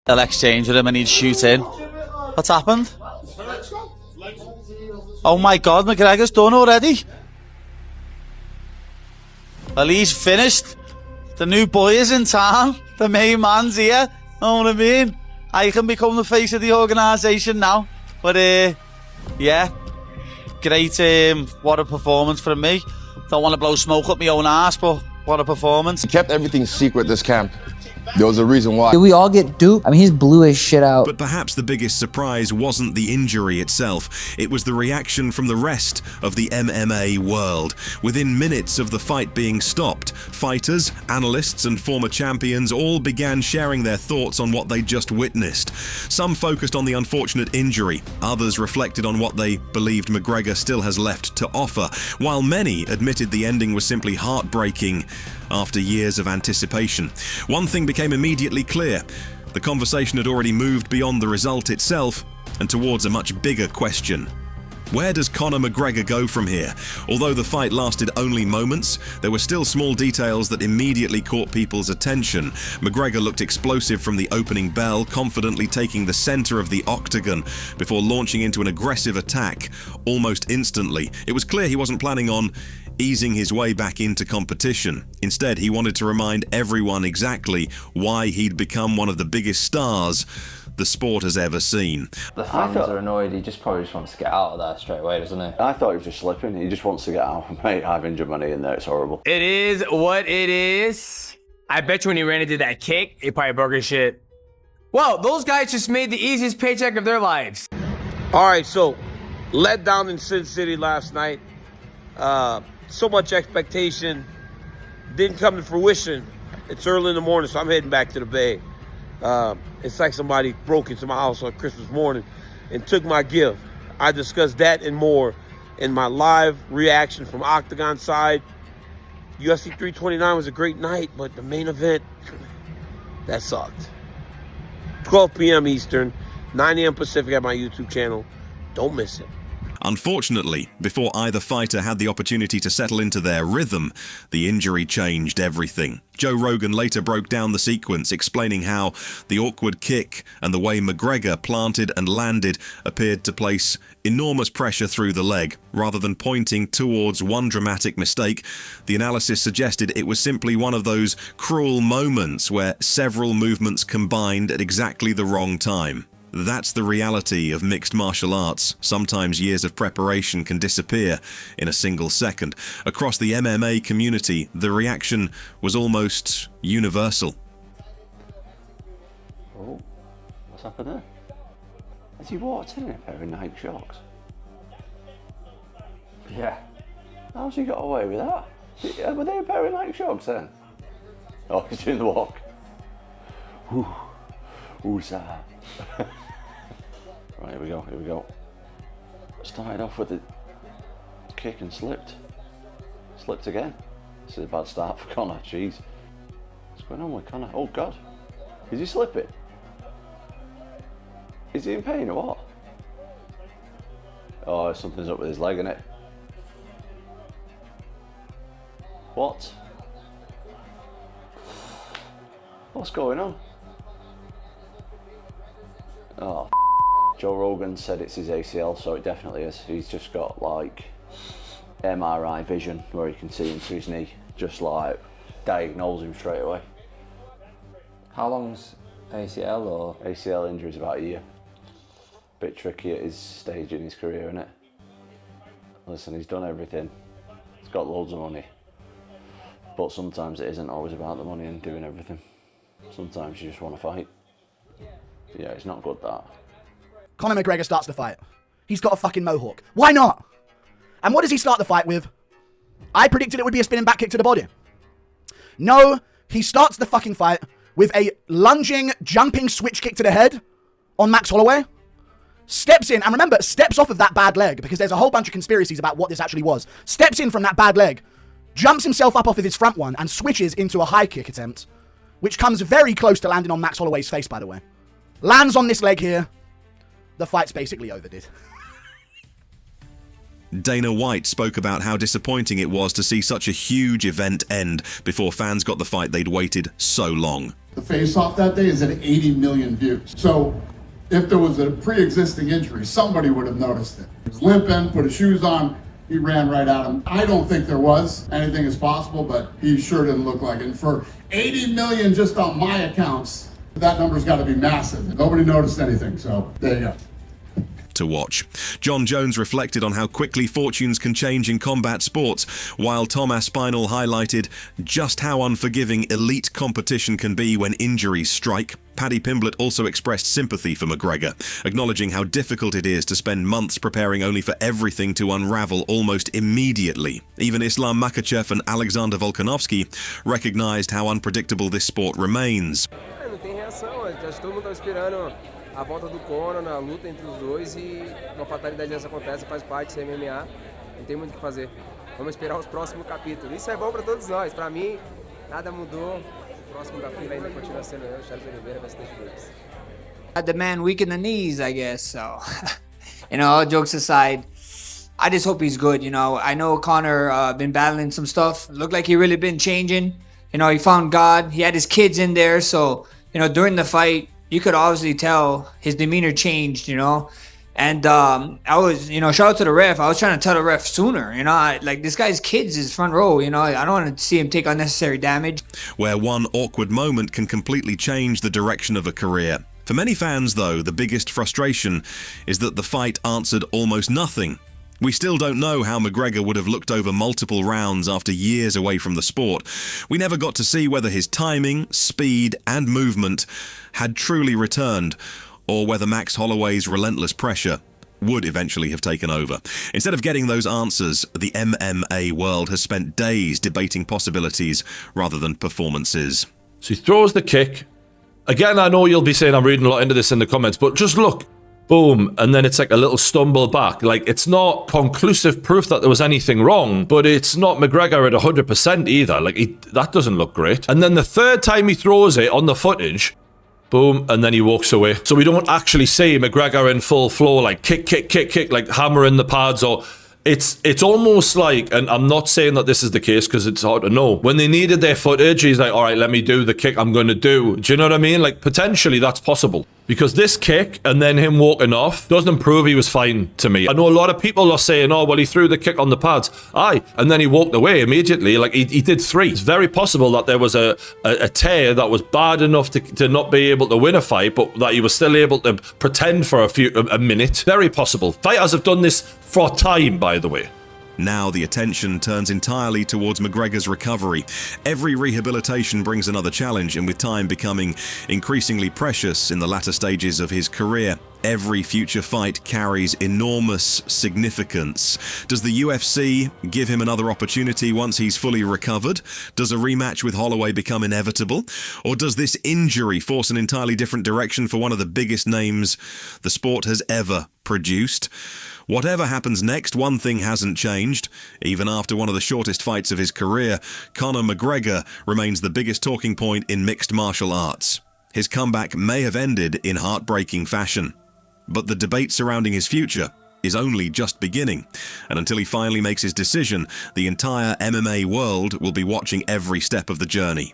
They'll exchange with him and he'd shoot in. What's happened? Oh my God, McGregor's done already. Well, he's finished. The new boy is in town. The main man's here. Know what I mean? I can become the face of the organisation now. But, yeah. Great, what a performance from me. Don't want to blow smoke up my own ass, but what a performance. He kept everything secret this camp. There was a reason why. Did we all get duped? I mean, he's blew his shit out. But perhaps the biggest surprise wasn't the injury itself. It was the reaction from the rest of the MMA world. Within minutes of the fight being stopped, fighters, analysts, and former champions all began sharing their thoughts on what they just witnessed. Some focused on the unfortunate injury. Others reflected on what they believed McGregor still has left to offer, while many admitted the ending was simply heartbreaking after years of anticipation. One thing became immediately clear. The conversation had already moved beyond the result itself and towards a much bigger question. Where does Conor McGregor go from here? Although the fight lasted only moments, there were still small details that immediately caught people's attention. McGregor looked explosive from the opening bell, confidently taking the center of the octagon before launching into an aggressive attack almost instantly. It was clear he wasn't planning on easing his way back into competition. Instead, he wanted to remind everyone exactly why he'd become one of the biggest stars the sport has ever seen. The fans are annoyed. He probably wants to get out of there straight away, doesn't he? I thought he was just slipping. He just wants to get out. Mate, I've injured my knee in there. It's horrible. It is what it is. I bet you when he ran into that kick, he probably broke his shit. Well, those guys just made the easiest paycheck of their lives. All right, so let down in Sin City last night. So much expectation didn't come to fruition. It's early in the morning, so I'm heading back to the Bay. It's like somebody broke into my house on Christmas morning and took my gift. I discussed that and more in my live reaction from Octagon side. UFC 329 was a great night, but the main event, that sucked. 12 p.m. Eastern, 9 a.m. Pacific at my YouTube channel. Don't miss it. Unfortunately, before either fighter had the opportunity to settle into their rhythm, the injury changed everything. Joe Rogan later broke down the sequence, explaining how the awkward kick and the way McGregor planted and landed appeared to place enormous pressure through the leg. Rather than pointing towards one dramatic mistake, the analysis suggested it was simply one of those cruel moments where several movements combined at exactly the wrong time. That's the reality of mixed martial arts. Sometimes years of preparation can disappear in a single second. Across the MMA community, the reaction was almost universal. Oh, what's happened there? Has he walked in a pair of Nike shocks? Yeah. How's he got away with that? Were they a pair of Nike shocks then? Oh, he's doing the walk. Ooh, ooh, sir. Right, here we go, here we go. Started off with a kick and slipped. Slipped again. This is a bad start for Conor, jeez. What's going on with Conor? Oh God, is he slipping? Is he in pain or what? Oh, something's up with his leg, innit? What? What's going on? Oh, Joe Rogan said it's his ACL, so it definitely is. He's just got like MRI vision where he can see into his knee, just like diagnose him straight away. How long's ACL or? ACL injury is about a year. Bit tricky at his stage in his career, isn't it? Listen, he's done everything. He's got loads of money. But sometimes it isn't always about the money and doing everything. Sometimes you just want to fight. Yeah, it's not good, that. Conor McGregor starts the fight. He's got a fucking mohawk. Why not? And what does he start the fight with? I predicted it would be a spinning back kick to the body. No, he starts the fucking fight with a lunging, jumping switch kick to the head on Max Holloway. Steps in, and remember, steps off of that bad leg, because there's a whole bunch of conspiracies about what this actually was. Steps in from that bad leg, jumps himself up off of his front one, and switches into a high kick attempt, which comes very close to landing on Max Holloway's face, by the way. Lands on this leg here. The fight's basically over, dude. Dana White spoke about how disappointing it was to see such a huge event end before fans got the fight they'd waited so long. The face-off that day is at 80 million views. So if there was a pre-existing injury, somebody would have noticed it. He was limping, put his shoes on, he ran right at him. I don't think there was. Anything is possible, but he sure didn't look like it. And for 80 million just on my accounts, that number's got to be massive. Nobody noticed anything, so there you go. To watch. Jon Jones reflected on how quickly fortunes can change in combat sports, while Tom Aspinall highlighted just how unforgiving elite competition can be when injuries strike. Paddy Pimblett also expressed sympathy for McGregor, acknowledging how difficult it is to spend months preparing only for everything to unravel almost immediately. Even Islam Makhachev and Alexander Volkanovski recognized how unpredictable this sport remains. Não tem reação, todo mundo tá esperando a volta do Conor na luta entre os dois e uma fatalidade dessa acontece, faz parte do MMA, não tem muito o que fazer. Vamos esperar os próximos capítulos. Isso é bom para todos nós. Para mim, nada mudou. O próximo da fila ainda continua sendo eu, Charles Oliveira, bastante vezes. The man weak in the knees, I guess. So, all jokes aside, I just hope he's good. I know Conor been battling some stuff. Looked like he really been changing. He found God. He had his kids in there. So, during the fight, you could obviously tell his demeanor changed, And I was, shout out to the ref. I was trying to tell the ref sooner, like this guy's kids is front row, I don't want to see him take unnecessary damage. Where one awkward moment can completely change the direction of a career. For many fans, though, the biggest frustration is that the fight answered almost nothing. We still don't know how McGregor would have looked over multiple rounds after years away from the sport. We never got to see whether his timing, speed, and movement had truly returned, or whether Max Holloway's relentless pressure would eventually have taken over. Instead of getting those answers, the MMA world has spent days debating possibilities rather than performances. So he throws the kick. Again, I know you'll be saying I'm reading a lot into this in the comments, but just look. Boom, and then it's like a little stumble back. Like, it's not conclusive proof that there was anything wrong, but it's not McGregor at 100% either. Like, that doesn't look great. And then the third time he throws it on the footage, boom, and then he walks away. So we don't actually see McGregor in full flow, like kick, like hammering the pads, or it's almost like, and I'm not saying that this is the case because it's hard to know, when they needed their footage, he's like, all right, let me do the kick I'm going to do. Do you know what I mean? Like, potentially that's possible. Because this kick and then him walking off doesn't prove he was fine to me. I know a lot of people are saying, oh, well, he threw the kick on the pads. Aye, and then he walked away immediately. Like, he did three. It's very possible that there was a tear that was bad enough to not be able to win a fight, but that he was still able to pretend for a minute. Very possible. Fighters have done this for time, by the way. Now the attention turns entirely towards McGregor's recovery. Every rehabilitation brings another challenge, and with time becoming increasingly precious in the latter stages of his career, every future fight carries enormous significance. Does the UFC give him another opportunity once he's fully recovered? Does a rematch with Holloway become inevitable? Or does this injury force an entirely different direction for one of the biggest names the sport has ever produced? Whatever happens next, one thing hasn't changed. Even after one of the shortest fights of his career, Conor McGregor remains the biggest talking point in mixed martial arts. His comeback may have ended in heartbreaking fashion, but the debate surrounding his future is only just beginning. And until he finally makes his decision, the entire MMA world will be watching every step of the journey.